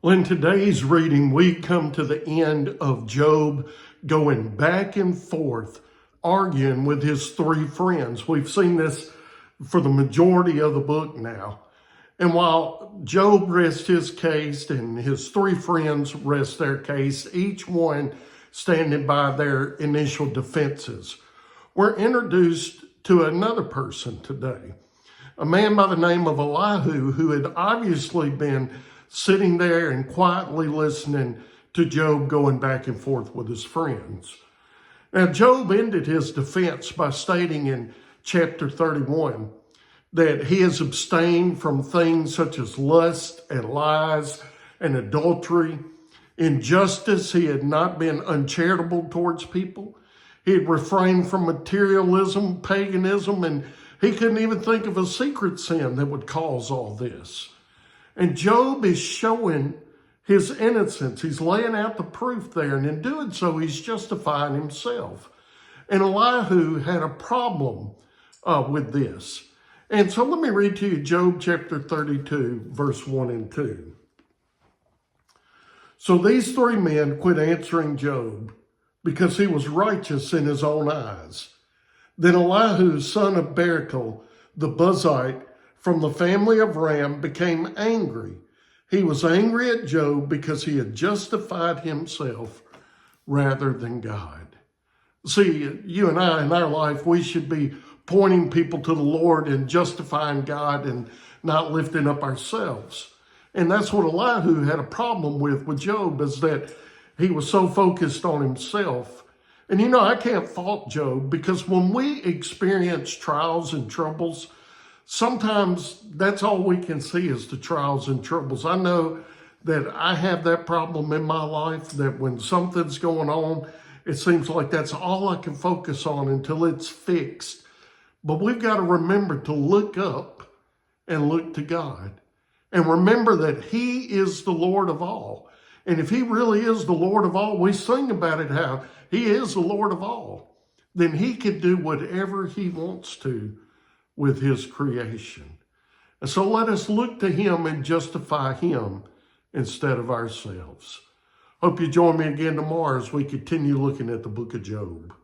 Well, in today's reading, we come to the end of Job going back and forth, arguing with his three friends. We've seen this for the majority of the book now. And while Job rests his case and his three friends rest their case, each one standing by their initial defenses, we're introduced to another person today, a man by the name of Elihu, who had obviously been sitting there and quietly listening to Job going back and forth with his friends. Now, Job ended his defense by stating in chapter 31 that he has abstained from things such as lust and lies and adultery. In justice, he had not been uncharitable towards people. He had refrained from materialism, paganism, and he couldn't even think of a secret sin that would cause all this. And Job is showing his innocence. He's laying out the proof there, and in doing so, he's justifying himself. And Elihu had a problem with this. And so let me read to you Job chapter 32, verse 1 and 2. So these three men quit answering Job because he was righteous in his own eyes. Then Elihu, son of Barachel, the Buzite, from the family of Ram, became angry. He was angry at Job because he had justified himself rather than God. See, you and I in our life, we should be pointing people to the Lord and justifying God and not lifting up ourselves. And that's what Elihu had a problem with Job, is that he was so focused on himself. And you know, I can't fault Job, because when we experience trials and troubles, sometimes that's all we can see is the trials and troubles. I know that I have that problem in my life, that when something's going on, it seems like that's all I can focus on until it's fixed. But we've got to remember to look up and look to God. And remember that he is the Lord of all. And if he really is the Lord of all, we sing about it, how he is the Lord of all, then he can do whatever he wants to with his creation. And so let us look to him and justify him instead of ourselves. Hope you join me again tomorrow as we continue looking at the book of Job.